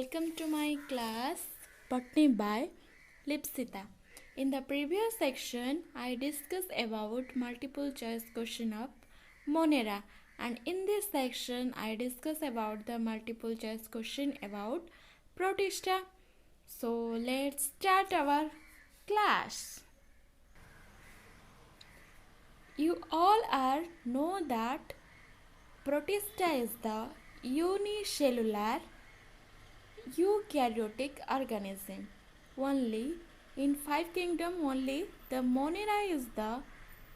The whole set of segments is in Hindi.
welcome to my class Botany by Lipsita. In the previous section, I discussed about multiple choice question of Monera, and in this section, I discuss about the multiple choice question about Protista. So let's start our class. You all are know that Protista is the unicellular eukaryotic organism. Only in five kingdom only the Monera is the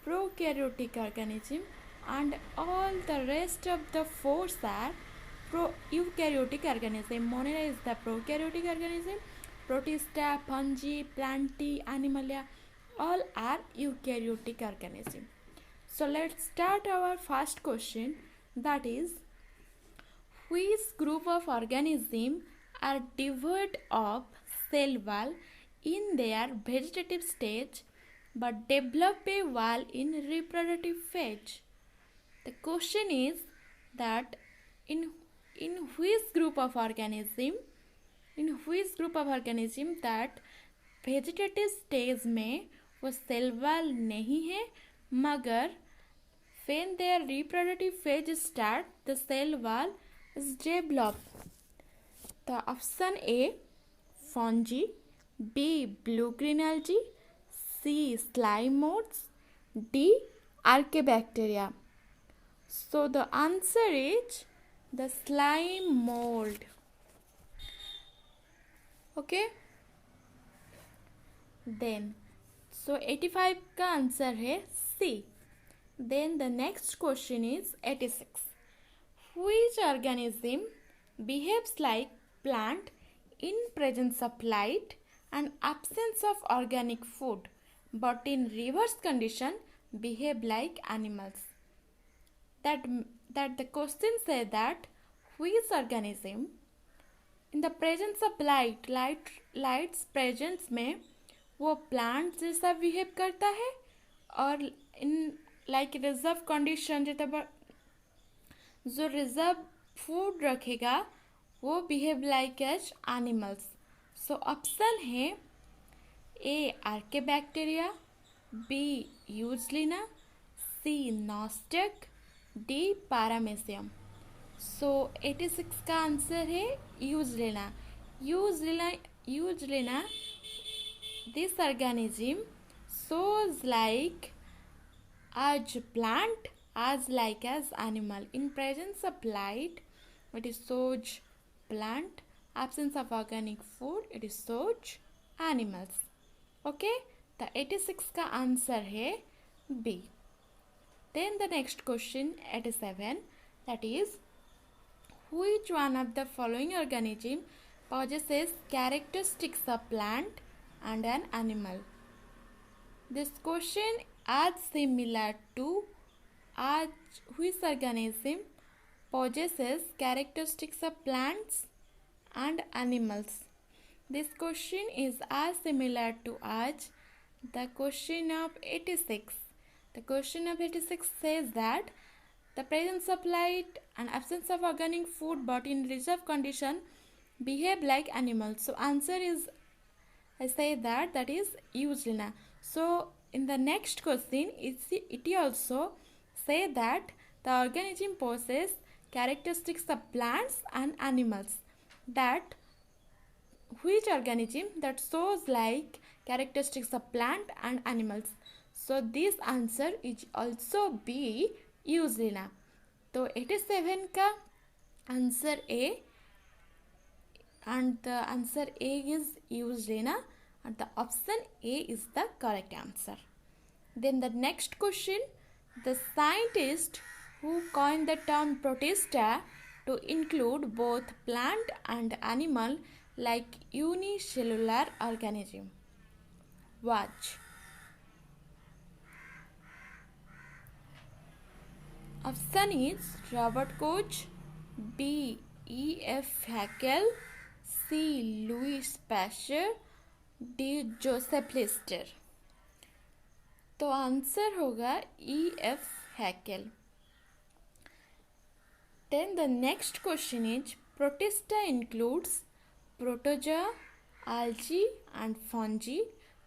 prokaryotic organism, and all the rest of the four are eukaryotic organism. Monera is the prokaryotic organism. Protista, fungi, plantae, animalia, all are eukaryotic organism. So let's start our first question, that is, which group of organisms are devoid of cell wall in their vegetative stage but develop a wall in reproductive phase? The question is that in which group of organism that vegetative stage में वो सेल वॉल नहीं है, मगर when their reproductive phase start the cell wall is developed. The option A fungi, B blue green algae, C slime molds, D archaebacteria. So the answer is the slime mold. Okay, then so 85 का आंसर है C. Then the next question is 86. Which organism behaves like plant in presence of light and absence of organic food, but in reverse condition behave like animals? That the question says that which organism in the presence of light's presence में वो प्लांट जैसा बिहेव करता है, और इन लाइक रिजर्व कंडीशन जो रिजर्व फूड रखेगा वो behave like as animals. So option है A archaebacteria, B euglena, C nostoc, D paramecium. So 86 का आंसर है यूजलिना. यूजलिना this organism shows like as plant as like as animal. In presence of light it is shows plant, absence of organic food it is shows animals. Okay, the 86 का आंसर है B. Then the next question 87, that is, which one of the following organism possesses characteristics of plant and an animal? This question is similar to as which organism possesses characteristics of plants and animals. This question is as similar to as the question of 86. The question of 86 says that the presence of light and absence of organic food but in reserve condition behave like animals. So answer is, I say that is Euglena. So in the next question it also say that the organism possesses characteristics of plants and animals. That which organism that shows like characteristics of plant and animals? So this answer is also B, Euglena. तो 87 का answer A, and the answer A is Euglena, and the option A is the correct answer. Then the next question, the scientist who coined the term Protista to include both plant and animal like unicellular organism was? Option is Robert Koch, B E.F. Haeckel, C. Louis Pasteur, D. Joseph Lister. तो आंसर होगा E.F. Haeckel. Then the next question is, Protista includes Protozoa, algae and fungi.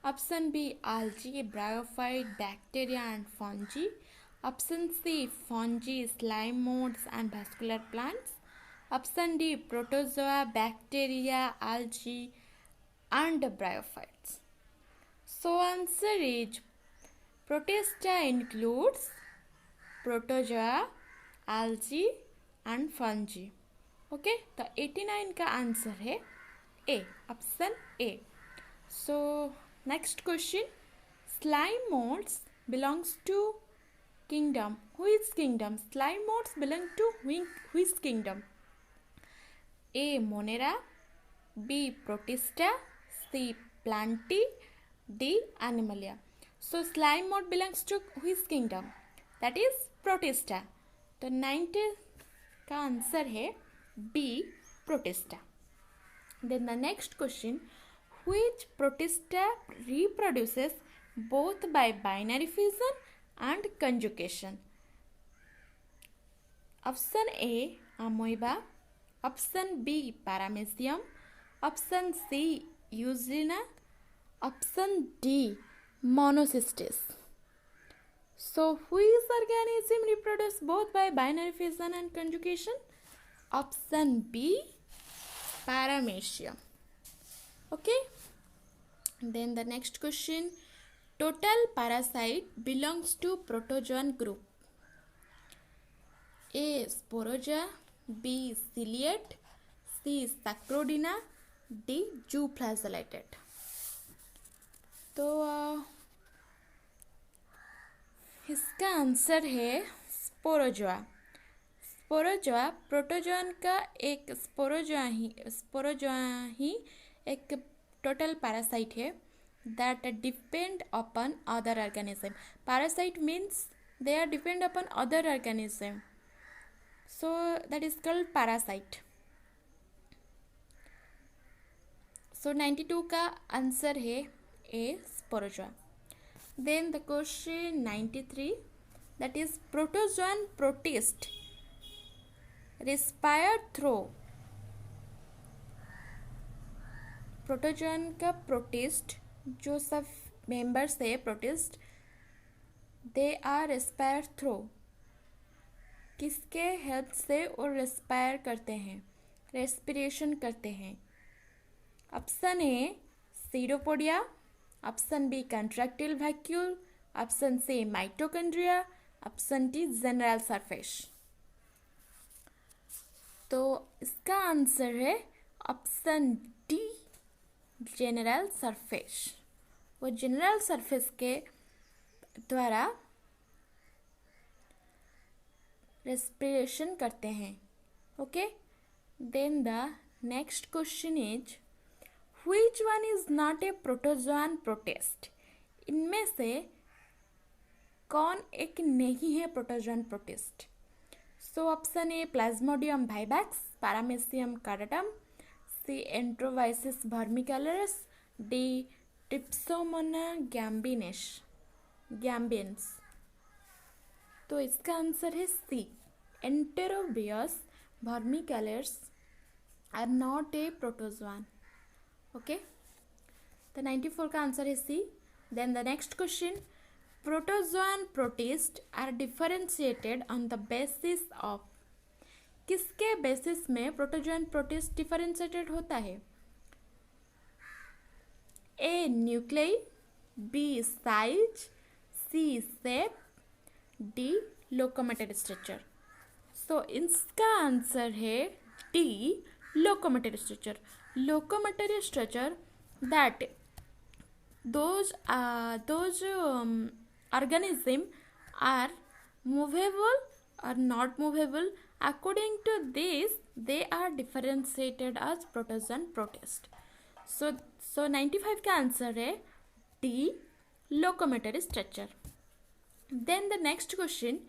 Option B, algae, bryophyte, bacteria and fungi. Option C, fungi, slime modes and vascular plants. Option D, protozoa, bacteria, algae and bryophytes. So answer is Protista includes protozoa, algae and fungi. Okay तो 89 का आंसर है A, option A. So next question, slime moulds belongs to kingdom. Which kingdom? Slime moulds belong to which kingdom? A Monera, B Protista, C Plantae, D Animalia. So slime mould belongs to which kingdom? That is Protista. तो 90 का आंसर है B, Protista. Then the next question, which Protista reproduces both by binary fission and conjugation? Option A, Amoeba. Option B, Paramecium. Option C, Euglena. Option D, Monocystis. So which organism reproduces both by binary fission and conjugation? Option B, Paramecium. Okay. Then the next question, total parasite belongs to protozoan group. A, Sporozoa, B, Ciliate, C, Sacrodina, D, Euflagellated. तो इसका आंसर है स्पोरोजोआ. स्पोरोजोआ प्रोटोजोन का एक स्पोरोजोआ ही एक टोटल पैरासाइट है that depend upon other organism. Parasite means they are depend upon other organism, so that is called parasite. So 92 का आंसर है A, Sporozoa. Then the question 93, that is protozoan protist respire through. Protozoan का प्रोटिस्ट जो सब मेंबर्स है protist, they are respire through. किसके हेल्प से वो रेस्पायर करते हैं, रेस्पिरेशन करते हैं? Option A pseudopodia, option B contractile vacuole, option C mitochondria, option D general surface. तो इसका आंसर है ऑप्शन डी, जनरल सरफेस. वो जनरल सरफेस के द्वारा रेस्पिरेशन करते हैं. Okay. Then the next question is, which one is not a protozoan protist? इनमें से कौन एक नहीं है protozoan protist? So option A, Plasmodium vivax, Paramecium cordatum, C, Enterovicis vermicularius, D, Trypsomona gambiens. तो इसका आंसर है C, Enterobius vermicularius are not a protozoan. Okay. The 94 का आंसर है C. Then the next question, protozoan protist are differentiated on the basis of. किसके बेसिस में प्रोटोजोआन प्रोटिस्ट डिफरेंशिएटेड होता है? A nuclei, B size, C shape, D locomotor structure. So इसका आंसर है D, locomotor structure. Locomotor structure that those organism are movable or not movable. According to this, they are differentiated as protozoan protist. So 95 का आंसर है D, locomotor structure. Then the next question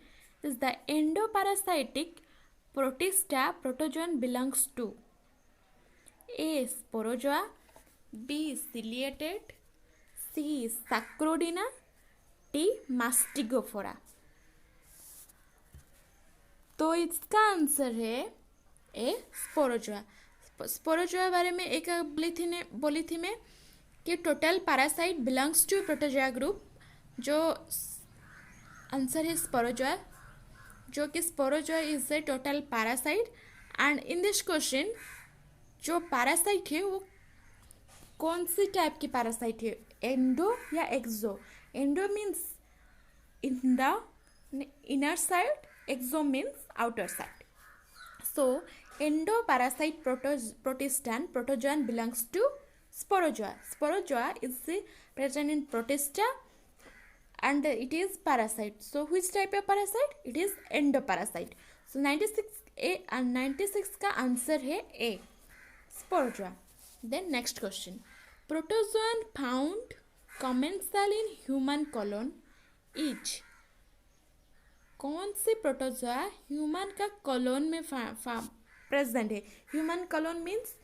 is, the endoparasitic protista protozoan belongs to A, Sporozoa, B, Ciliated, C, Sacrodina, D, Mastigophora. तो इसका आंसर है ए, स्पोरोजोआ. स्पोरोजोआ बारे में एक बोली थी मैं कि total parasite belongs to Protozoa group, जो आंसर है स्पोरोजोआ, जो कि Sporozoa is a total parasite. And in this question जो पैरासाइट है वो कौन सी टाइप की पैरासाइट है, एंडो या exo? Endo means in the inner side, exo means outer side. So endoparasite protozoan belongs to sporozoa. Sporozoa is present in protista and it is parasite. So which type of parasite? It is endoparasite. So 96A and 96 का आंसर है A, sporozoa. Then next question, protozoan found commensal in human colon is, कौन से प्रोटोजोआ ह्यूमन का कॉलोन में प्रेजेंट है? ह्यूमन कॉलोन मीन्स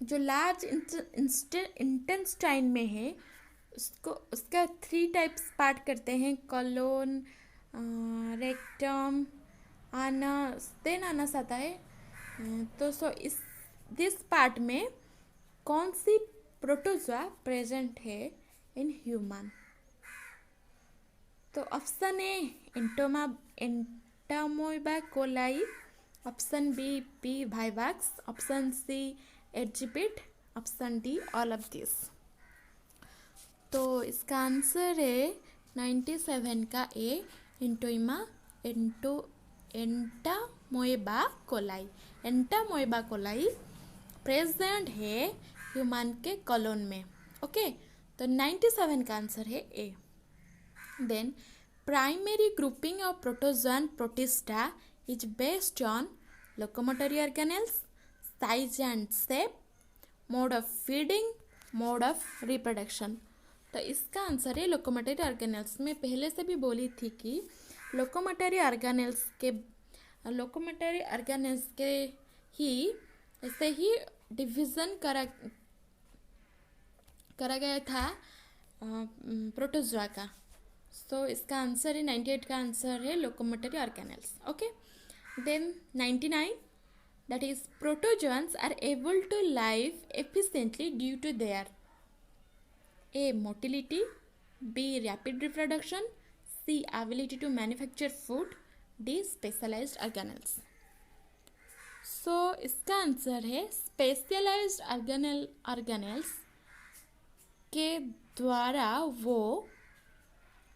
जो लार्ज इंटेस्टाइन में है, उसका 3 टाइप्स पार्ट करते हैं, कॉलोन, रेक्टम, आनस, देन आनस आता है। तो दिस पार्ट में कौन सी प्रोटोजोआ प्रेजेंट है इन ह्यूमन? तो option A Entamoeba coli, option B P vivax, option C aegypti, option D all of this. तो इसका आंसर है 97 का A, Entamoeba coli. Entamoeba coli present है ह्यूमन के कॉलोन में। ओके, तो 97 का आंसर है ए। Then primary grouping of protozoan protista is based on locomotory organelles, size and shape, mode of feeding, mode of reproduction। तो इसका आंसर है लोकोमोटरी ऑर्गेनेल्स। में पहले से भी बोली थी कि लोकोमोटरी ऑर्गेनेल्स के ही ऐसे ही डिवीज़न करा गया था प्रोटोजोआ का। तो इसका आंसर है 98 का आंसर है locomotory organelles. Okay, then 99, that is protozoans are able to live efficiently due to their A motility, B rapid reproduction, C ability to manufacture food, D specialised organelles. So इसका आंसर है स्पेशलाइज्ड ऑर्गेनेल्स के द्वारा वो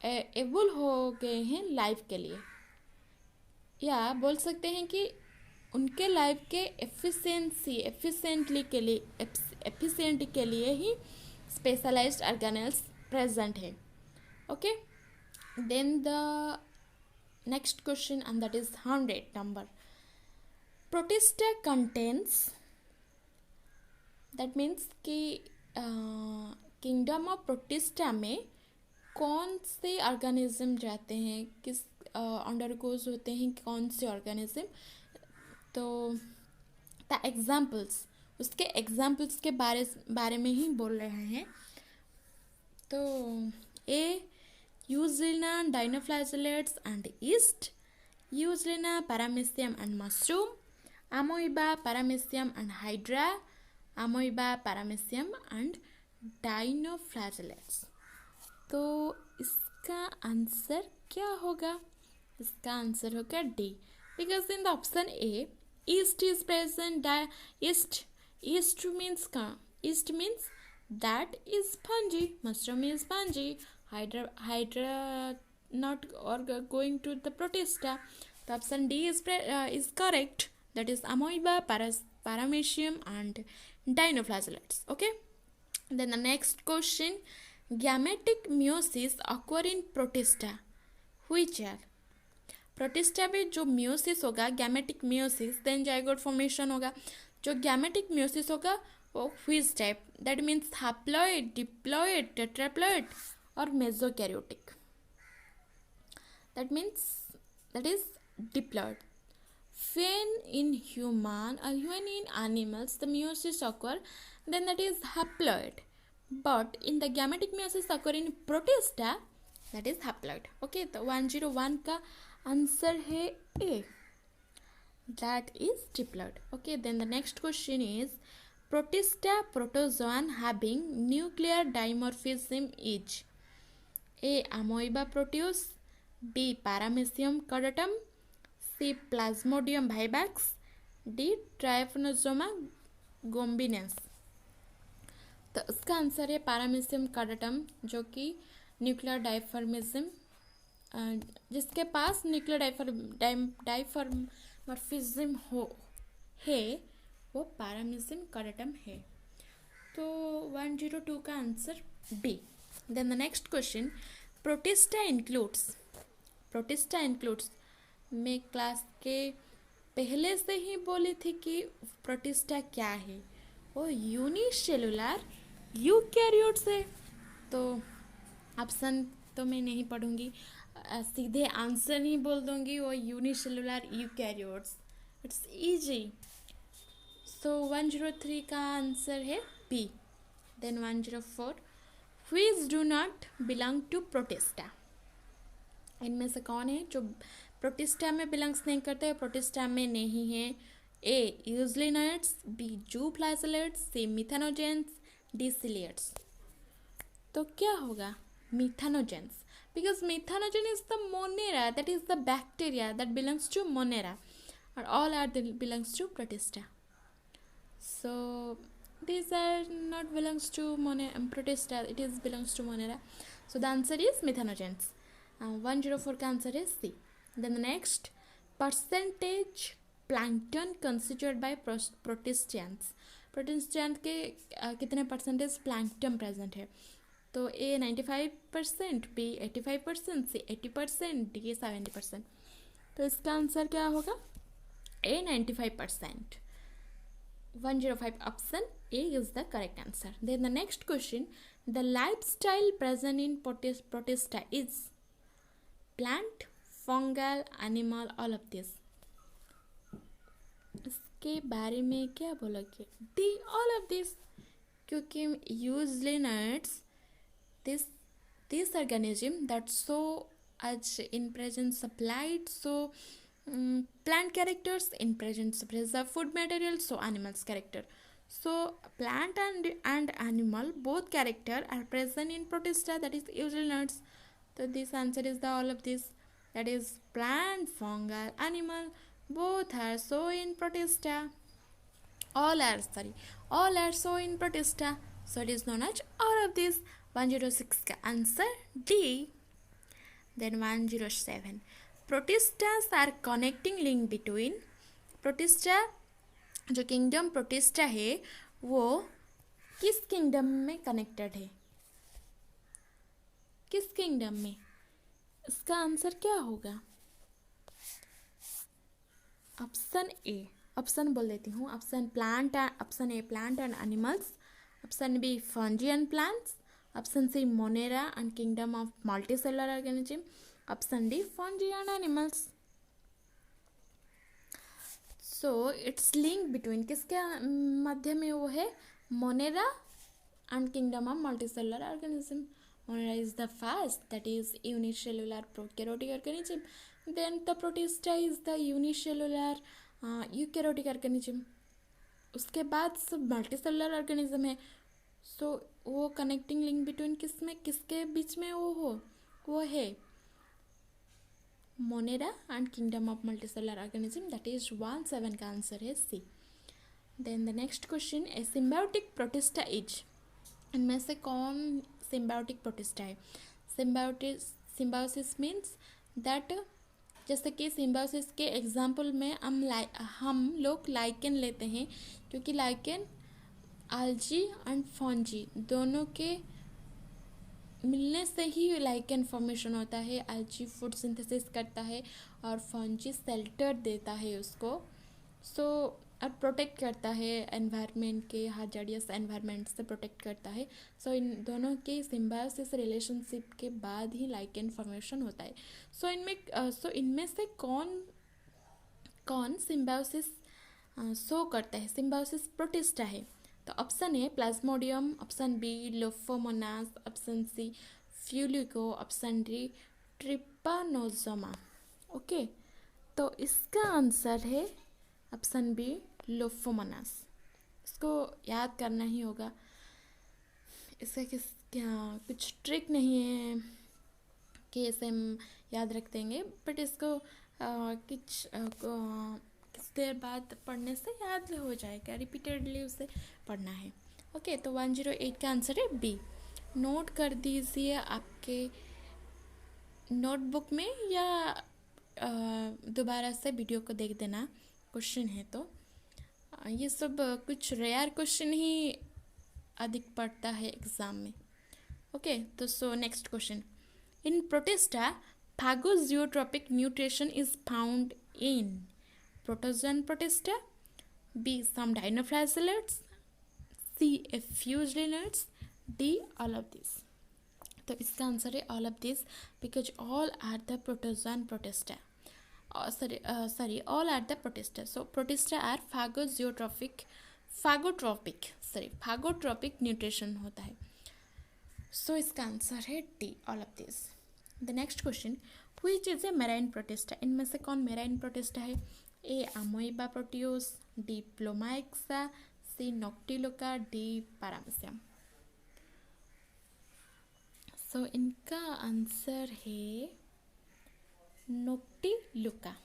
एबल हो गए हैं लाइफ के लिए, या बोल सकते हैं कि उनके लाइफ के एफिशिएंट के लिए ही स्पेशलाइज्ड ऑर्गेनेल्स प्रेजेंट है। Okay, then the next question and that is 100 number. Protista contains, that means कि किंगडम ऑफ प्रोटिस्टा में कौन से ऑर्गेनिज्म जाते हैं, किस अंडरगोज होते हैं कौन से ऑर्गेनिज्म? तो द एग्जाम्पल्स, उसके एग्जाम्पल्स के बारे में ही बोल रहे हैं। तो A Euglena dinoflagellates and yeast, Euglena Paramecium and mushroom, Amoeba Paramecium and Hydra, Amoeba Paramecium and dinoflagellates. तो इसका आंसर क्या होगा? इसका आंसर होगा D, because in the option A yeast is present. Yeast means that is fungi, mushroom is fungi, Hydra not or going to the protista. The option D is correct, that is amoeba, paramecium and dinoflagellates. Okay, then the next question, gametic meiosis occur in protista, which are? Protista में जो मियोसिस होगा gametic meiosis, then zygote formation होगा। जो गैमेटिक मियोसिस होगा वो which type, that means haploid, diploid, tetraploid और mesokaryotic, that is diploid. When in human or when in animals the meiosis occur, then that is haploid, but in the gametic meiosis occur in protista, that is haploid. Okay, तो 101 का आंसर है ए। that is diploid. Okay, then the next question is protista protozoan having nuclear dimorphism is A. amoeba proteus, B. paramecium cordatum, C. plasmodium vivax, D. trypanosoma gombinens. तो इसका आंसर है पैरामीशियम कार्डाटम, जो कि न्यूक्लियर डाइफॉर्मिज्म, जिसके पास न्यूक्लियर डाइफॉर्मर्फिज्म हो है, वो पैरामीशियम कार्डाटम है. तो 102 का answer B. Then the next question protista includes. मैं क्लास के पहले से ही बोली थी कि प्रोटिस्टा क्या है, वो यूनिसेलुलर यूकैरियोट्स है. तो ऑप्शन तो मैं नहीं पढ़ूंगी, सीधे आंसर ही बोल दूंगी, वो unicellular eukaryotes. It's easy. So 103 का आंसर है B. Then 104 which do not belong to Protista. इनमें से कौन है जो प्रोटिस्टा में बिलोंग्स नहीं करते, प्रोटिस्टा में नहीं है. ए यूजलिनोइड्स, बी जू फ्लैजेलेट्स, सी मिथानोजेंस, डी सिलियट्स. तो क्या होगा? Methanogens, because methanogen is the monera, that is the bacteria that belongs to monera, and all are belongs to protista. So these are not belongs to protista, it is belongs to monera. So the answer is methanogens. 104 का आंसर है C. Then the next percentage plankton constituted by protistians. प्रोटिस्टियंस के कितने परसेंटेज प्लैंकटन प्रेजेंट है? तो ए 95%, बी 85%, सी 80%, डी 70%. तो इसका आंसर क्या होगा? A 95%. 105 option A is the correct answer. Then the next question the lifestyle present in protista is plant, fungal, animal, all of this. इसके बारे में क्या बोलोगे? डी ऑल ऑफ दिस, क्योंकि यूजलिनट्स this organism that so as in presence supplied, so plant characters, in presence preserve food material, so animals character. So plant and animal both character are present in protista, that is usually nuts. So this answer is the all of this, that is plant, fungal, animal, both are so in protista. All are so in protista, so it is known as all of this. 106 का answer D. Then 107 protistas are connecting link between. Protista, जो किंगडम प्रोटिस्टा है, वो किस किंगडम में कनेक्टेड है? किस किंगडम में? इसका आंसर क्या होगा? Option A. ऑप्शन बोल देती हूँ. Option A plant and animals, option B fungi and plants, option C monera and kingdom of multicellular organism, option D fungi and animals. So it's link between किसके मध्य में वो है? Monera and kingdom of multicellular organism. Monera is the first, that is unicellular prokaryotic organism. Then the protista is the unicellular eukaryotic organism. उसके बाद सब मल्टीसेलुलर ऑर्गेनिज्म है. सो वो कनेक्टिंग लिंक बिटवीन किसके बीच में वो है Monera and kingdom of multicellular organism, that is 17 का आंसर है C. Then the next question a symbiotic Protista is. इनमें से कौन सिम्बायोटिक प्रोटिस्टा है? सिम्बायोसिस मीन्स दैट, जैसे कि सिम्बायोसिस के एग्जाम्पल में हम लोग लाइकेन लेते हैं, क्योंकि लाइकेन आल्जी एंड फंजी दोनों के मिलने से ही लाइकेन फॉर्मेशन होता है. आल्जी फूड सिंथेसिस करता है और फंजी शेल्टर देता है उसको. सो और प्रोटेक्ट करता है एनवायरनमेंट के, हार्जार्डियस एनवायरनमेंट से प्रोटेक्ट करता है. सो इन दोनों के सिम्बायोसिस रिलेशनशिप के बाद ही लाइकेन फॉर्मेशन होता है. सो इनमें से कौन सिम्बायोसिस शो करता है? सिम्बायोसिस प्रोटिस्टा है. तो option A Plasmodium, option B Lophomonas, option C Fuligo, option D Trypanosoma. Okay, तो इसका आंसर है ऑप्शन बी लोफोमोनास। इसको याद करना ही होगा, इसका क्या कुछ ट्रिक नहीं है कि इसे हम याद रख देंगे, बट इसको कुछ देर बाद पढ़ने से याद हो जाएगा, रिपीटेडली उसे पढ़ना है। ओके, तो 108 का आंसर है बी। नोट कर दीजिए आपके नोटबुक में, या दोबारा से वीडियो को देख देना, क्वेश्चन है तो ये सब कुछ रेयर क्वेश्चन ही अधिक पड़ता है एग्ज़ाम में। ओके, तो सो next question, in protista phagozeotropic nutrition is found in protozoan protista, B some dinoflagellates, C a few lineates, D all of these। तो इसका आंसर है all of this, because all are the protozoan protista, all are the protista। So protista are phagotropic nutrition होता है। So इसका आंसर है D, all of this. The next question, which is a marine Protista. इनमें से कौन मेराइन प्रोटिस्टा है? A Amoeba proteus, D Pelomyxa, C Noctiluca, D Paramecium. So इनका आंसर है Noctiluca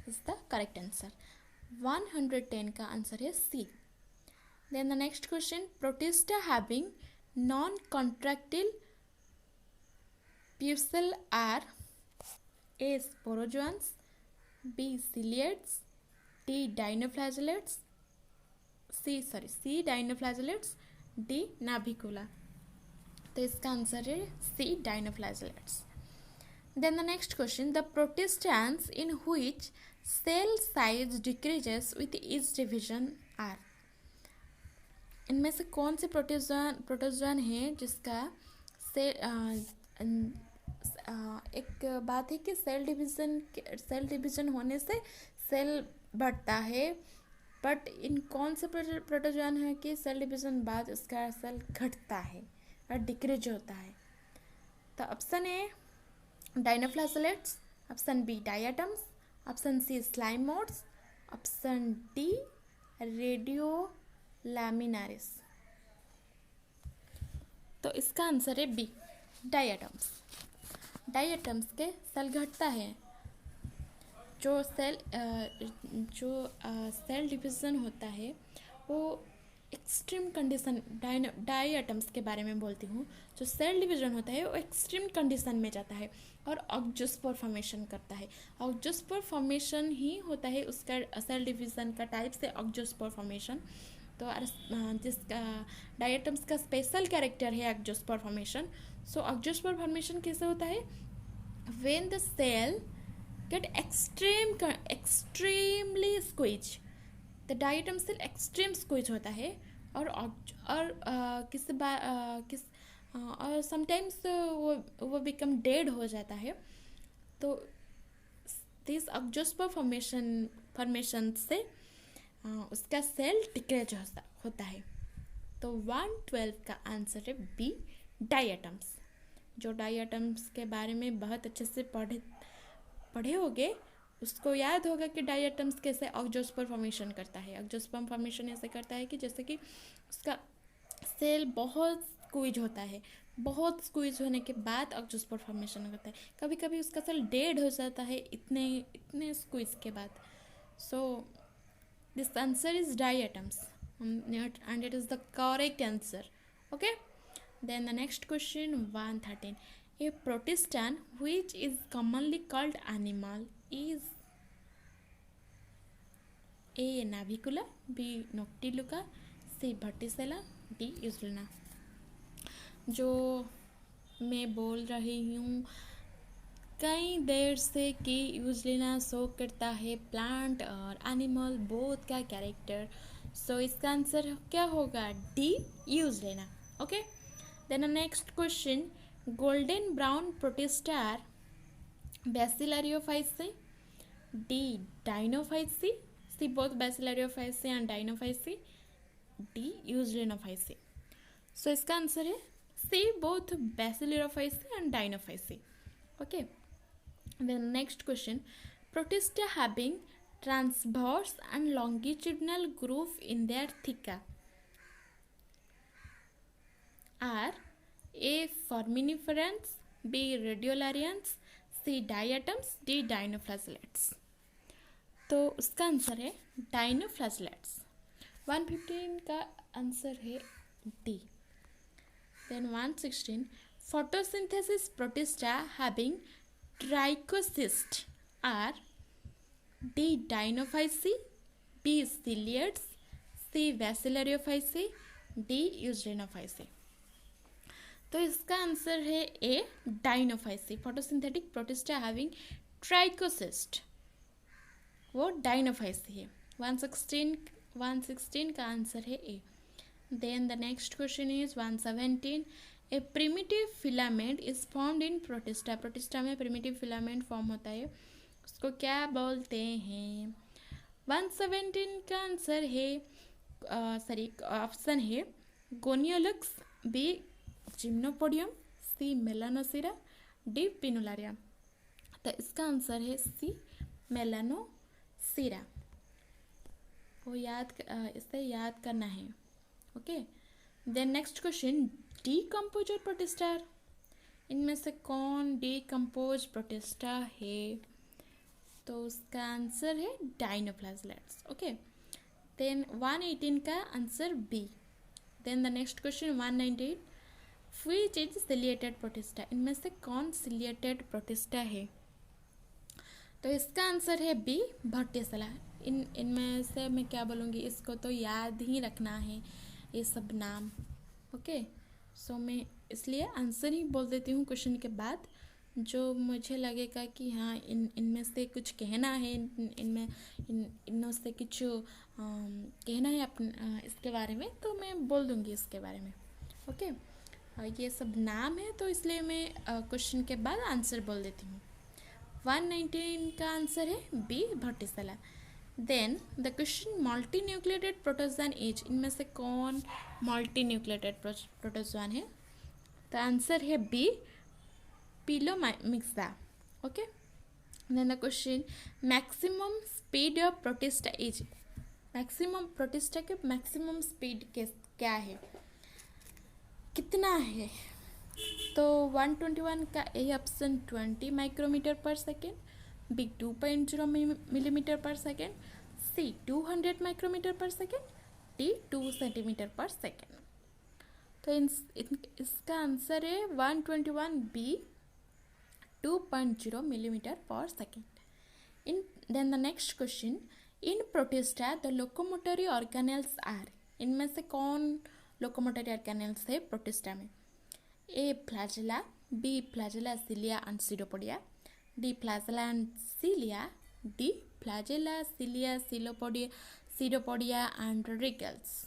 is the correct answer. 110 का आंसर है C. Then the next question, Protista having non contractile puscle are A sporozoans, B ciliates, D dinoflagellates, C dinoflagellates, D navicula। तो इसका आंसर है C dinoflagellates। Then the next question, the protistans in which cell size decreases with each division are। इनमें से कौन से प्रोटोजोन है जिसका एक बात है कि सेल डिवीज़न होने से सेल बढ़ता है, बट इन कौन से प्रोटोजोन है कि सेल डिवीज़न बाद उसका सेल घटता है और डिक्रीज होता है? तो option A dinoflagellates, option B diatoms, option C slime moulds, option D radio laminaris. तो इसका आंसर है बी डायटम्स। डायटम्स के सेल घटता है, जो सेल डिवीज़न होता है वो एक्सट्रीम कंडीशन, डायटम्स के बारे में बोलती हूँ, जो सेल डिवीज़न होता है वो एक्सट्रीम कंडीशन में जाता है और ऑक्जोस्पोर फॉर्मेशन करता है। ऑक्जोस्पोर फॉर्मेशन ही होता है उसका सेल डिवीज़न का टाइप से ऑक्जोस्पोर फॉर्मेशन। तो जिसका डायटम्स का स्पेशल कैरेक्टर है ऑक्जोस्पोर फॉर्मेशन। सो ऑक्जोस्पोर फॉर्मेशन कैसे होता है? When the cell get extremely squeeze, the diatom cell extreme squeeze होता है और और समटाइम्स वो बिकम डेड हो जाता है। तो दिस ऑक्जोस्पोर फॉर्मेशन से उसका सेल डिक्रीज होता है। तो 112 का आंसर है बी डायटम्स। जो डायटम्स के बारे में बहुत अच्छे से पढ़े होंगे उसको याद होगा कि डायटम्स कैसे ऑक्जोस्पोर फॉर्मेशन करता है। ऑक्जोस्पोर फॉर्मेशन ऐसे करता है कि जैसे कि उसका सेल बहुत स्क्वीज होता है, बहुत स्क्वीज होने के बाद ऑक्जोस्पोर फॉर्मेशन होता है। कभी कभी उसका सेल डेड हो जाता है इतने स्क्वीज के बाद। सो this answer is diatoms and it is the correct answer. Okay, then the next question 113, a protistan which is commonly called animal is A navicula, B noctiluca, C verticilla, D usulina। जो मैं बोल रही हूँ कई देर से कि यूजलिना शो करता है प्लांट और एनिमल बोथ का कैरेक्टर। सो इसका आंसर क्या होगा? D Euglena. Okay, then next question, golden brown protists are Bacillariophyceae, D Dinophyceae, C both Bacillariophyceae and Dinophyceae, D Euglenophyceae. So इसका आंसर है C both Bacillariophyceae and Dinophyceae. Okay, then next question, protista having transverse and longitudinal groove in their theca are A. Foraminiferans, B. Radiolarians, C. Diatoms, D. Dinoflagellates. तो उसका आंसर है डाइनोफ्लैजेलेट्स. 115 का आंसर है D. Then 116, photosynthesis protista having trichocyst are D. Dinophyceae, B. Ciliates, C. Bacillariophyceae, D. Eugenophyceae. तो इसका आंसर है A Dinophyceae. Photosynthetic Protista having trichocyst वो डाइनोफाइसी है. 116 का आंसर है A. Then the next question is 117. A primitive filament is formed in Protista. Protista में प्रिमिटिव फिलामेंट फॉर्म होता है, उसको क्या बोलते हैं? 117 का आंसर है ऑप्शन है गोनियोलक्स, बी जिम्नोपोडियम, सी मेलानोसिरा, डी पिनुलारिया. तो इसका आंसर है सी मेलानोसिरा. वो इसे याद करना है. Okay. Then next question, decomposer protista. इनमें से कौन डीकम्पोज प्रोटिस्टा है? तो उसका आंसर है डाइनोफ्लैजेलेट्स. ओके. देन 118 का answer B. Then the next question 198, which is ciliated protista. इनमें से कौन सिलिएटेड प्रोटिस्टा है? तो इसका आंसर है बी भट्टिसला. इनमें से मैं क्या बोलूँगी, इसको तो याद ही रखना है ये सब नाम. ओके. सो मैं इसलिए आंसर ही बोल देती हूँ क्वेश्चन के बाद, जो मुझे लगेगा कि हाँ इनमें से कुछ कहना है, इनमें से कुछ कहना है इसके बारे में, तो मैं बोल दूँगी इसके बारे में. ओके. ये सब नाम है, तो इसलिए मैं क्वेश्चन के बाद आंसर बोल देती हूँ. 119 का आंसर है बी भट्टिसला. Then the question, multinucleated protozoan is. इनमें से कौन मल्टी न्यूक्लिएटेड प्रोटोजोआन है? तो आंसर है B Pelomyxa. Okay. Then the question, maximum speed of Protista is. Maximum Protista के मैक्सिमम स्पीड क्या है, कितना है? तो 121 का ए ऑप्शन 20 माइक्रोमीटर पर सेकेंड, बी 2.0 मिलीमीटर पर सेकेंड, सी 200 माइक्रोमीटर पर सेकेंड, डी 2 सेंटीमीटर पर सेकेंड. तो इसका आंसर है 121 बी 2.0 मिलीमीटर पर second. Then the next question, in Protista the locomotory organelles are. इनमें से कौन लोकोमोटरी ऑर्गेनेल्स है प्रोटिस्टा में? A flagella, B flagella cilia and pseudopodia, D flagella and cilia, D flagella cilia pseudopodia and रिगल्स.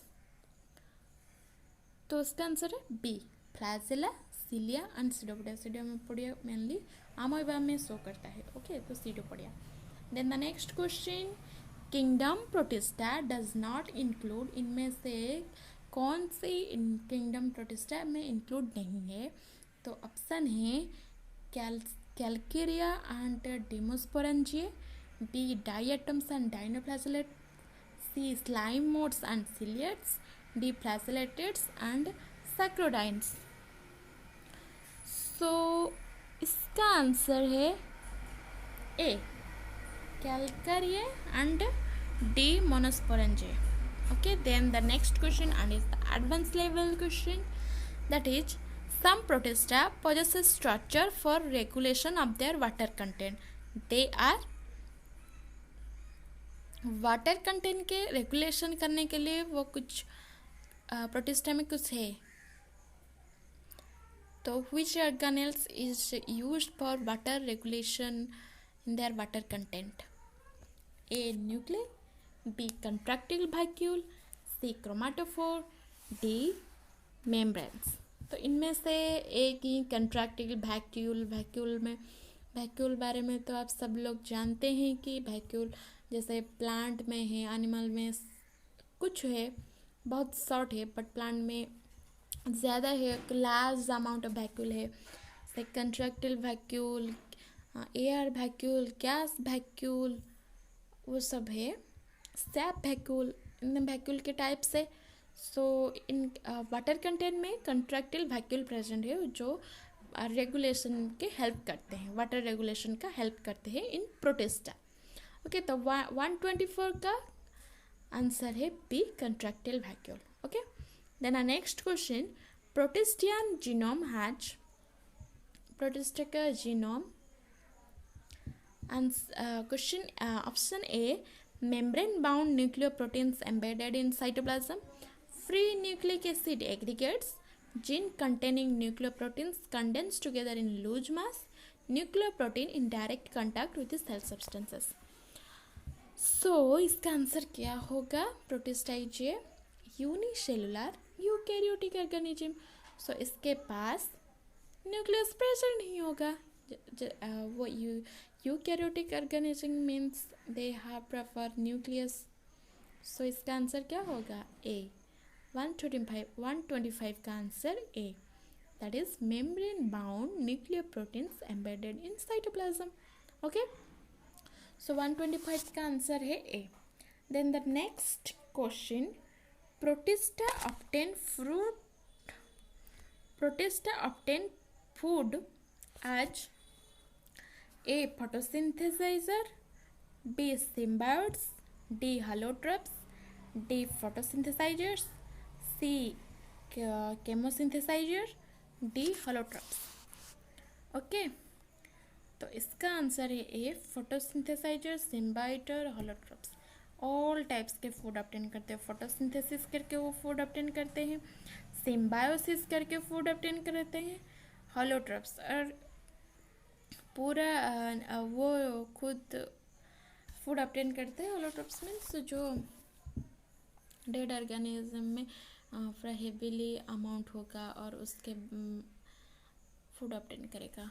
तो उसका आंसर है B flagella cilia and pseudopodia. Pseudopodia mainly amoeba में शो करता है. ओके. तो pseudopodia. Then the next question, kingdom Protista does not include. इनमें से कौन सी किंगडम प्रोटिस्टा में इंक्लूड नहीं है? तो ऑप्शन है Calcarea and Demospongiae, B diatoms and डाइनोफ्लैजेलेट, C slime moulds and ciliates, D flagellates and sarcodines. So इसका आंसर है A Calcarea and Demospongiae. Okay, then the next question and is the advanced level question, that is, some protista possesses structure for regulation of their water content. They are water content के regulation करने के लिए वो कुछ प्रोटिस्टा में कुछ है. तो which organelles is used for water regulation in their water content? A nuclei, B contractile vacuole, C chromatophore, D membranes. तो इनमें से एक ही कंट्रैक्टिल वैक्यूल बारे में तो आप सब लोग जानते हैं कि वैक्यूल जैसे प्लांट में है, एनिमल में कुछ है, बहुत शॉर्ट है, बट प्लांट में ज़्यादा है, लार्ज अमाउंट ऑफ वैक्यूल है. जैसे contractile vacuole, air vacuole, gas vacuole, वो सब है सैप वैक्यूल। इन वैक्यूल के टाइप से सो इन वाटर कंटेंट में कंट्रैक्टाइल वैक्यूल प्रेजेंट है जो रेगुलेशन के हेल्प करते हैं, वाटर रेगुलेशन का हेल्प करते हैं इन प्रोटिस्टा। ओके, तो 124 का आंसर है B, contractile vacuole. Okay, then our next question, protistan genome has, Protista का genome question option A, membrane bound nucleoproteins embedded in cytoplasm, free nucleic acid aggregates, gene containing nucleoproteins condensed together in loose mass, nucleoprotein in direct contact with the cell substances। so इसका आंसर क्या होगा? Protista is unicellular eukaryotic organism. So इसके पास न्यूक्लियस प्रेजेंट नहीं होगा। वो eukaryotic organism means they have proper nucleus. So इसका आंसर क्या होगा? ए, 125 का answer A, that is membrane bound nucleoproteins embedded in cytoplasm. Okay, so 125 का आंसर है A. Then the next question, Protista obtain fruit, Protista obtain food as A, photosynthesizer, B, symbiotes, D, holotrophs, D, photosynthesizers, C, chemosynthesizer, D, holotrophs। Okay, तो इसका आंसर है ए, फोटोसिंथेसाइजर, सिम्बाइटर, होलोट्रोप्स। ऑल टाइप्स के फूड ऑब्टेन करते हैं। फोटोसिंथेसिस करके वो फूड ऑब्टेन करते हैं, सिम्बायोसिस करके फूड ऑब्टेन करते हैं, होलोट्रोप्स और पूरा वो खुद फूड ऑब्टेन करते हैं। होलोट्रोप्स मीन्स जो डेड ऑर्गेनिज्म में पूरा हेवीली अमाउंट होगा और उसके फूड ऑब्टेन करेगा।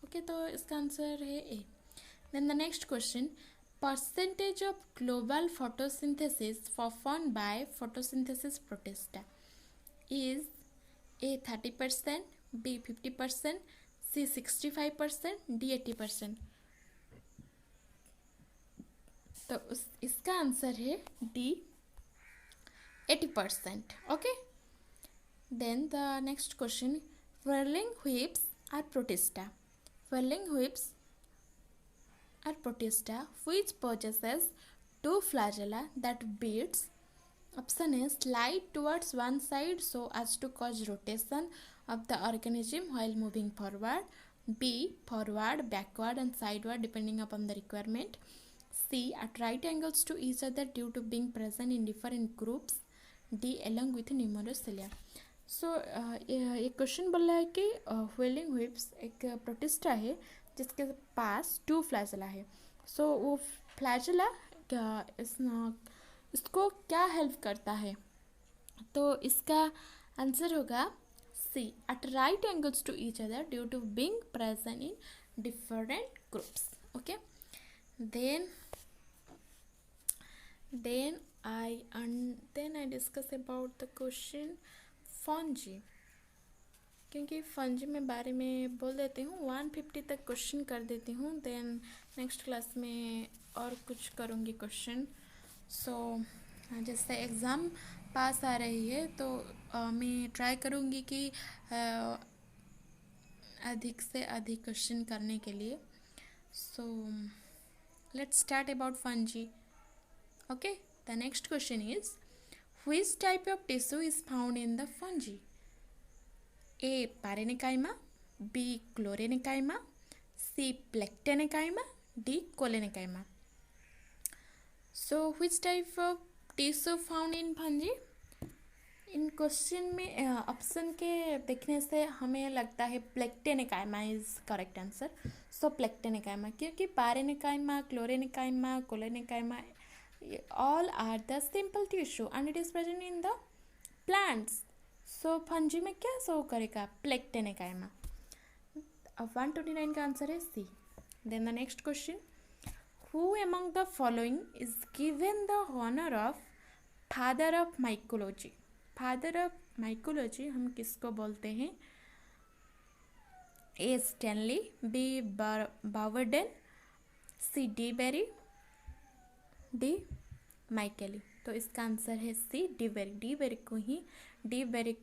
ओके, तो इसका आंसर है A. Then the next question, percentage of global photosynthesis performed by photosynthesis Protista is A 30%, B 50%, C 65%, D 80%। तो इसका आंसर है D, 80%। Okay, then the next question, whirling whips are protista, whirling whips are protista which possesses two flagella that beats, option A, slide towards one side so as to cause rotation of the organism while moving forward, B, forward, backward and sideward depending upon the requirement, C, at right angles to each other due to being present in different groups, D, along with numerous cilia। सो एक क्वेश्चन बोल रहा है कि व्हिर्लिंग व्हिप्स एक प्रोटिस्टा है जिसके पास 2 फ्लैजेला है। सो वो फ्लैजेला इसको क्या हेल्प करता है? तो इसका आंसर होगा C, at right angles to each other due to being present in different groups. Okay, then I discuss about the question fungi, क्योंकि फंजी में बारे में बोल देती हूँ, 150 तक क्वेश्चन कर देती हूँ, देन नेक्स्ट क्लास में और कुछ करूँगी क्वेश्चन। सो जैसे एग्ज़ाम पास आ रही है तो मैं ट्राई करूँगी कि अधिक से अधिक क्वेश्चन करने के लिए। So let's start about fungi. Okay, the next question is, which type of tissue is found in the fungi? A, parenchyma, B, chlorenchyma, C, plectenchyma, D, colenchyma। So which type of tissue found in fungi? In question में ऑप्शन के देखने से हमें लगता है प्लेक्टेनेकाइमा इज करेक्ट आंसर। सो प्लेक्टेनेकाइमा, क्योंकि पारेनेकाइमा, क्लोरेनेकाइमा, कोलेनेकाइमा all are the simple tissue and it is present in the plants। so fungi में क्या शो करेगा? प्लेक्टेनेकाइमा। 129 का आंसर है सी। then the next question, who among the following is given the honor of father of mycology? father of mycology हम किसको बोलते हैं? A, Stanley, B, बावर्डेन, C, de Bary, D माइकेली। तो इसका आंसर है सी डी वेरिक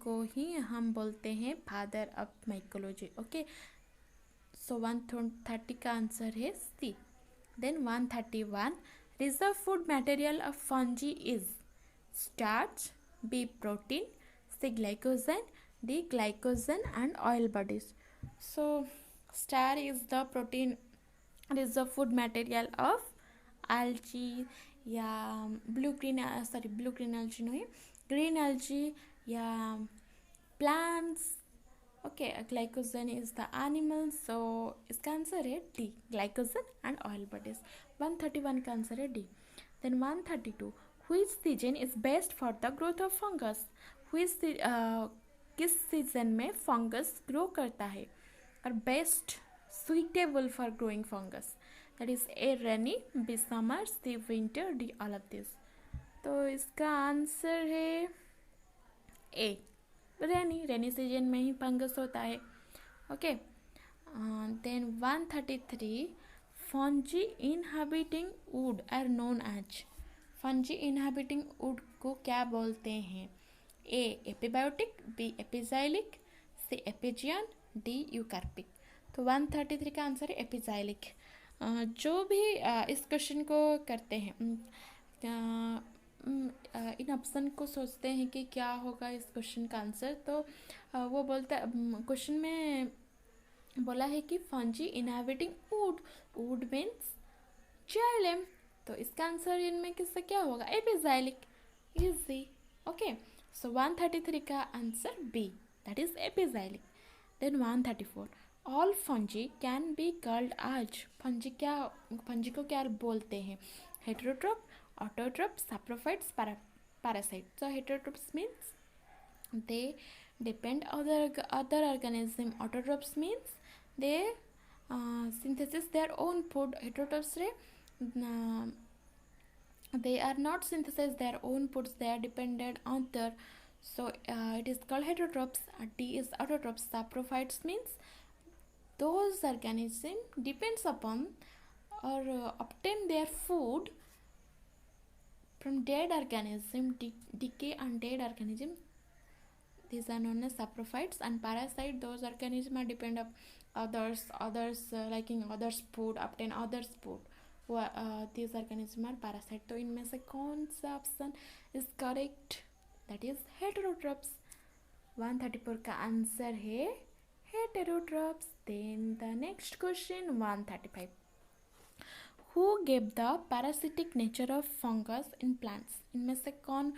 को ही हम बोलते हैं father of mycology. Okay, so 130 का आंसर है C. Then 131, reserve food material of fungi is starch, B protein, C glycogen, D glycogen and oil bodies. So starch is the protein reserve food material of algae या ब्लू ग्रीन algae नहीं, green algae या plants। Okay, glycogen is the animal. So इसका आंसर है D glycogen and oil bodies. 131 का आंसर है D. Then 132, which season is best for the growth of fungus. किस सीजन में फंगस ग्रो करता है और best suitable for growing fungus? That is A rainy, B summer, C winter, D all of this। तो इसका आंसर है ए रेनी सीजन में ही फंगस होता है। Okay, then 133, fungi inhabiting wood are known as. Fungi inhabiting wood को क्या बोलते हैं? A epibiotic, B epixylic, C epigean, D eucarpic. तो 133 का आंसर है एपिजाइलिक। जो भी इस क्वेश्चन को करते हैं इन ऑप्शन को सोचते हैं कि क्या होगा इस क्वेश्चन का आंसर, तो वो बोलता क्वेश्चन में बोला है कि fungi inhabiting would means xylem. तो इसका आंसर इनमें किससे क्या होगा? एपिजाइलिक। इजी। ओके, सो 133 का answer B, that is epixylic. Then 134, all fungi can be called as. Fungi को क्या बोलते हैं? Heterotroph, autotroph, saprophytes, parasite. So heterotrophs means they depend other organism। Autotrophs means they synthesis their own food। heterotrophs रे they are not synthesize their own foods, they are dependent on other। so it is called heterotrophs। D is autotrophs। saprophytes means those organisms depends upon or obtain their food from dead organism, decay and dead organism, these are known as saprophytes। and parasite, those organisms are depend of others liking others food, obtain others food, these organisms are parasite। तो इनमें से कौन सा option is correct? That is heterotrophs. 134 का आंसर है heterotrophs. Then the next question 135, who gave the parasitic nature of fungus in plants. इनमें से कौन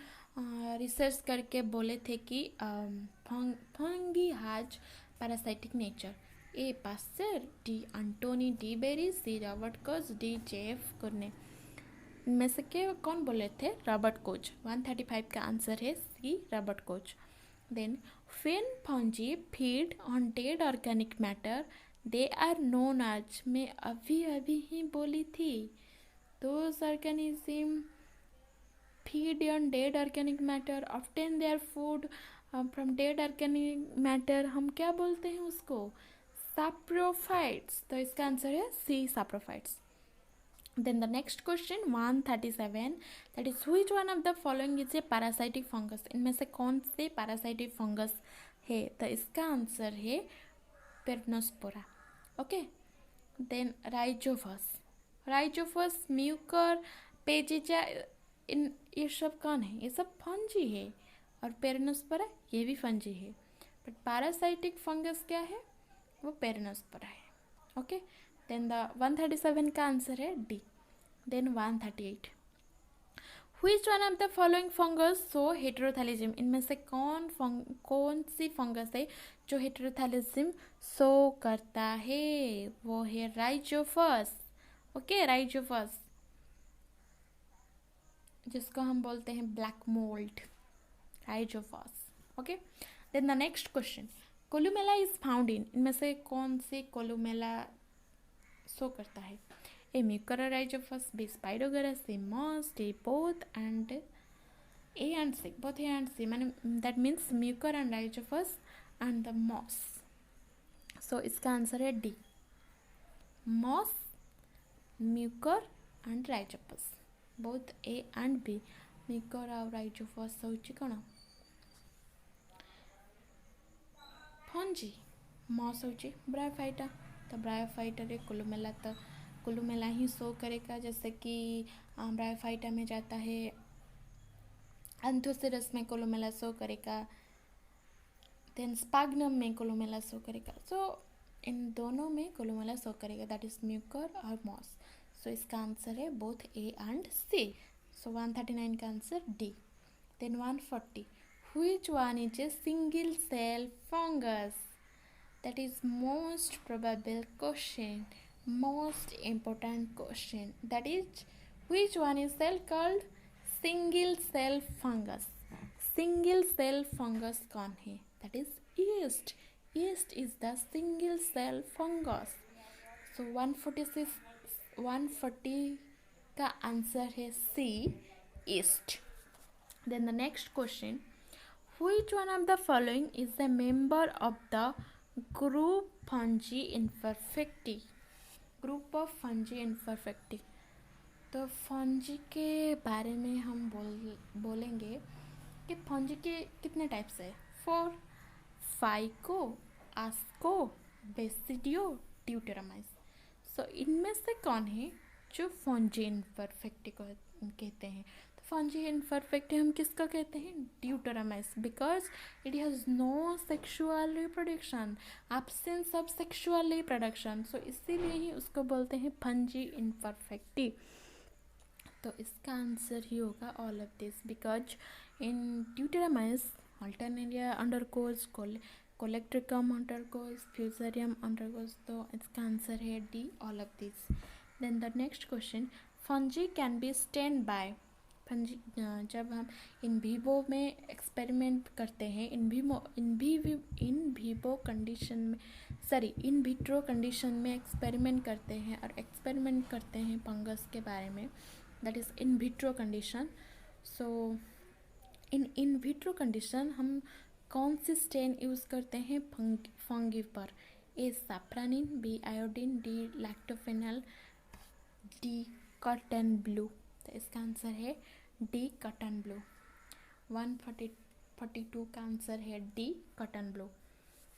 रिसर्च करके बोले थे कि fungi has parasitic nature? A Pasteur, D Anton de Bary, C Robert Koch, D Jeff Kurne. इनमें से के कौन बोले थे? Robert Koch. 135 का आंसर है C Robert Koch. Then when fungi feed on dead organic matter they are known as. मैं अभी ही बोली थी, those organism feed on dead organic matter, obtain their food from dead organic matter, हम क्या बोलते हैं उसको? saprophytes। तो इसका आंसर है सी saprophytes। Then the next question 137, that is which one of the following is a parasitic fungus। इनमें से कौन से parasitic fungus है? तो इसका आंसर है पेरनोस्पोरा। ओके, देन राइजोफस, म्यूकर, पेजिजा, ये सब कौन है? ये सब फंजी है। और पेरनोस्पोरा ये भी फंजी है, बट पैरासाइटिक फंगस क्या है? वो पेरनोस्पोरा है। ओके, देन द 137 का आंसर है D. Then 138, which one of the following fungus show heterothallism. इनमें से कौन सी फंगस है जो हेटेरोथैलिज्म शो करता है? वो है राइजोफस। ओके, राइजोफस जिसको हम बोलते हैं black mould, Rhizopus. Okay, then the next question, columella is found in. इनमें से कौन सी कोलुमेला शो करता है? A Mucor Rhizopus, B Spirogyra, C moss, D both and A and C. Both A and C माने that means Mucor and Rhizopus and the moss. So इसका आंसर है D, moss, Mucor and Rhizopus. both A and B. Mucor ଆଉ rhizophus ହେଉଛି କ'ଣ फंजी मॉस होची ब्रायोफाइटा तो ब्रायोफाइटा रे कोलुमेला ही शो करेगा जैसे कि ब्रायोफाइटा में जाता है एंथोसिरस में कोलुमेला शो करेगा देन स्पाग्नम में कोलुमेला शो करेगा सो इन दोनों में कोलुमेला शो करेगा दैट इज म्यूकर और मॉस सो इसका आंसर है both A and C so 139 का answer D then 140 which one is a single cell fungus that is most probable question most important question that is which one is cell called single cell fungus कौन है that is yeast is the single cell fungus so 140 का आंसर है C yeast then the next question which one of the following is a member of the group fungi imperfecti group of fungi imperfecti तो फंजी के बारे में हम बोलेंगे कि फंजी के कितने टाइप्स है 4 फाइको आस्को बेसिडियो ड्यूटेरामाइस सो इनमें से कौन है जो फंजी इम्परफेक्टी को कहते हैं तो फंजी इम्परफेक्टी हम किसका कहते हैं deuteromyces because it has no sexual reproduction absence of sexual reproduction so इसीलिए ही उसको बोलते हैं फंजी इम्परफेक्टी तो इसका आंसर ही होगा all of this because in deuteromyces Alternaria undergoes Colletotrichum undergoes Fusarium undergoes तो इसका आंसर है D all of this then the next question fungi can be stained by fungi जब हम इन विवो में एक्सपेरिमेंट करते हैं इन विवो कंडीशन में इन विट्रो कंडीशन में एक्सपेरिमेंट करते हैं और एक्सपेरिमेंट करते हैं फंगस के बारे में that is in vitro condition so in vitro condition हम कौन सी स्टेन यूज़ करते हैं फंगी पर A safranin B iodine D lactophenol D cotton blue तो इसका आंसर है डी कॉटन ब्लू 142 का आंसर है D cotton blue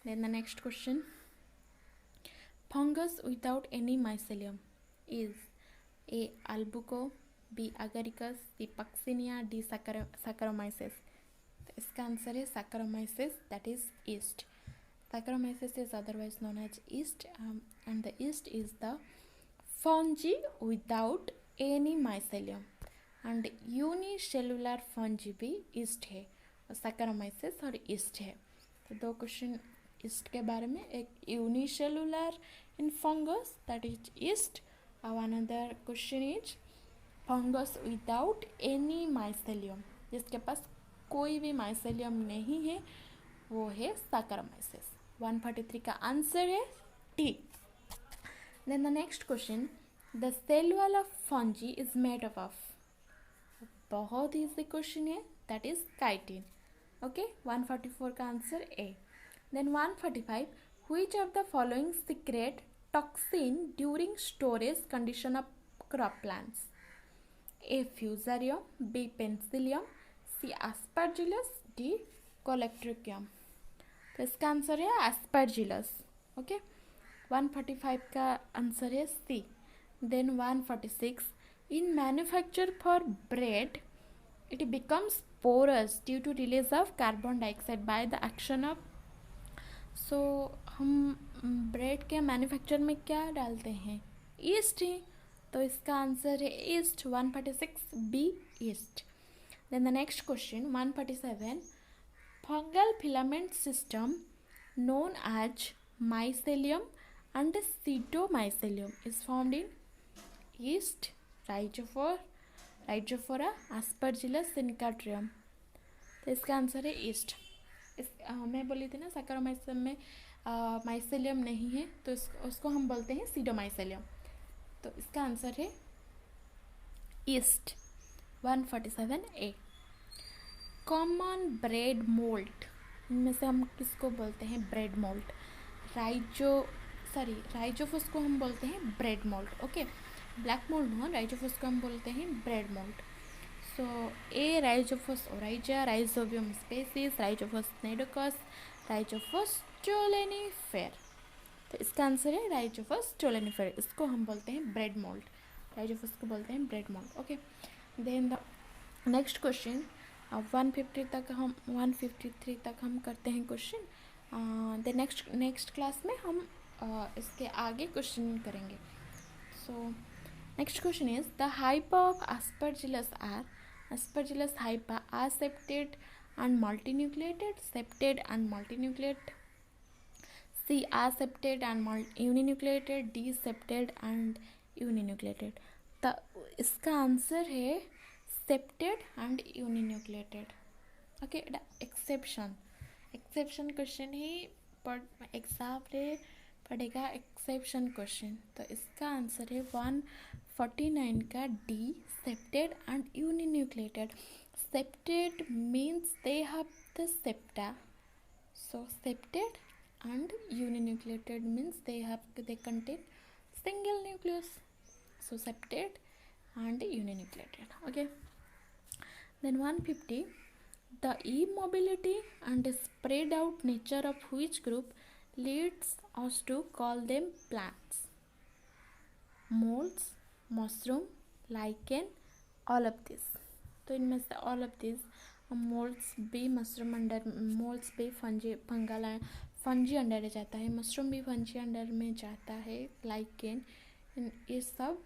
then the next question fungus without any mycelium is A Albugo B Agaricus C Puccinia D Saccharomyces तो इसका आंसर है Saccharomyces that is yeast Saccharomyces is otherwise known as yeast and the yeast is the fungi without any mycelium and unicellular fungi भी ईस्ट है और सैकरोमाइसिस और ईस्ट है तो दो क्वेश्चन ईस्ट के बारे में एक unicellular in fungus that is yeast और another question is fungus without any mycelium जिसके पास कोई भी माइसेलियम नहीं है वो है सैकरोमाइसिस 143 का आंसर है T Then the next question, the cell wall of fungi is made up of बहुत easy question है that is chitin okay 144 का answer A then 145 which of the following secrete toxin during storage condition of crop plants A fusarium B penicillium C aspergillus D coleotrichum तो इसका आंसर है aspergillus okay 145 का आंसर है C then 146 in manufacture for bread it becomes porous due to release of carbon dioxide by the action of so हम ब्रेड के मैन्युफैक्चर में क्या डालते हैं ईस्ट ही तो इसका आंसर है yeast 146 B yeast then the next question 147 fungal filament system known as mycelium and pseudomycelium is formed in yeast, rhizophora, aspergillus, syncytium तो इसका आंसर है ईस्ट मैं बोली थी ना सैकरोमाइसिस में माइसेलियम नहीं है तो उसको हम बोलते हैं सीडोमाइसेलियम तो इसका आंसर है ईस्ट 147 ए कॉमन ब्रेड मोल्ट इनमें से हम किसको बोलते हैं ब्रेड मोल्ट राइजोफस को हम बोलते हैं bread moult okay black mould हो, राइजोफस को हम बोलते हैं ब्रेड मोल्ड. सो ए राइजोफस ओराइजा, राइजोबियम स्पेसीज, राइजोफस नेडोकस, राइजोफस टोलेनिफेर. तो इसका आंसर है राइजोफस टोलेनिफेर. इसको हम बोलते हैं ब्रेड मोल्ड. राइजोफस को बोलते हैं bread mould. Okay, then the next question. 153 तक हम करते हैं क्वेश्चन. द नेक्स्ट क्लास में हम इसके आगे क्वेश्चन करेंगे. सो next question is the HEPA of Aspergillus are Aspergillus hypa are septate and multinucleated, septate and multinucleated, C aseptate and uninucleated, D septate and uninucleated. तो इसका आंसर है septate and uninucleated. Okay, exception question he exam में पड़ेगा. Exception question. तो इसका आंसर है 149 का D, septate and uninucleated. Septate means they have the septa. So septate and uninucleated means they contain single nucleus. So septate and uninucleated. Okay, then 150, the immobility and spread out nature of which group leads us to call them plants? Molds, mushroom, lichen, all of this. तो इनमें से all of these, मोल्ड्स भी मशरूम अंडर, मोल्ड्स भी फंजी अंडर जाता है, मशरूम भी फंजी अंडर में जाता है, लाइकेन, ये सब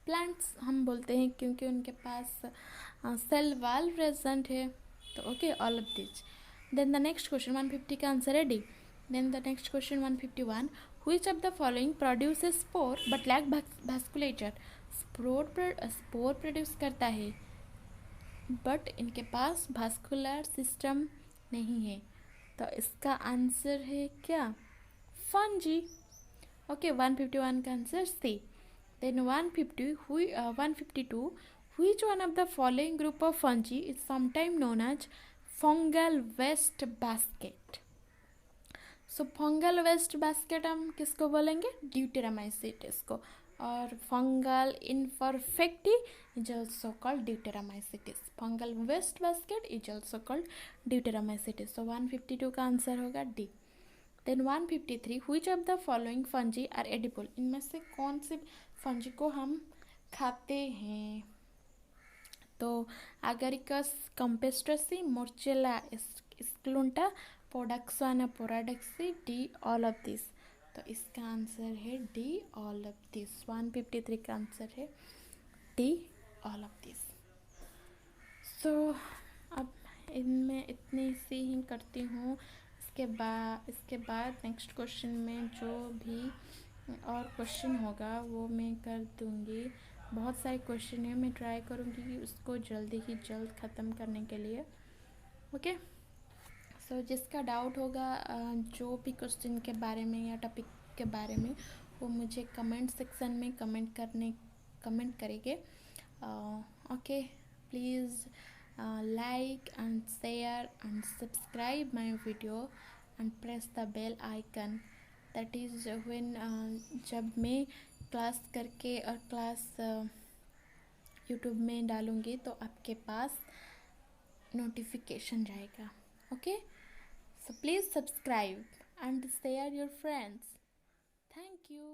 प्लांट्स हम बोलते हैं क्योंकि उनके पास सेल वाल प्रेजेंट है. तो okay, all of this. Then the next question 150 का आंसर है D. Then the next question 151, which of the following produces spore but lack vasculature. Spore produce करता है बट इनके पास वास्कुलर सिस्टम नहीं है. तो इसका आंसर है क्या? फंजी. ओके, 151 का answer C. Then 152, which one of the following group of fungi is sometimes known as fungal waste basket. So fungal waste basket हम किसको बोलेंगे? ड्यूटेरामाइसिटिस को. और fungal imperfecti is also called deuteromycetes. Fungal waste basket is also called deuteromycetes. So 152 का आंसर होगा D. Then 153, which of the following fungi are edible. इनमें से कौन से फंजी को हम खाते हैं? तो एगारिकस कंपेस्ट्रेसी, मोर्चेला स्क्लुंटा, पोडाक्साना पोराडेक्सी, डी ऑल ऑफ दिस. तो इसका आंसर है डी ऑल ऑफ दिस. 153 का आंसर है डी ऑल ऑफ दिस. सो अब इनमें इतनी सी ही करती हूँ. इसके बाद नेक्स्ट क्वेश्चन में जो भी और क्वेश्चन होगा वो मैं कर दूँगी. बहुत सारे क्वेश्चन है, मैं ट्राई करूँगी कि उसको जल्दी ख़त्म करने के लिए. ओके, सो जिसका डाउट होगा जो भी क्वेश्चन के बारे में या टॉपिक के बारे में, वो मुझे कमेंट सेक्शन में कमेंट करेंगे. Okay, please like and share and subscribe my video and press the bell icon. That is when जब मैं क्लास करके और क्लास यूट्यूब में डालूँगी तो आपके पास नोटिफिकेशन जाएगा. Okay, so please subscribe and share your friends. Thank you.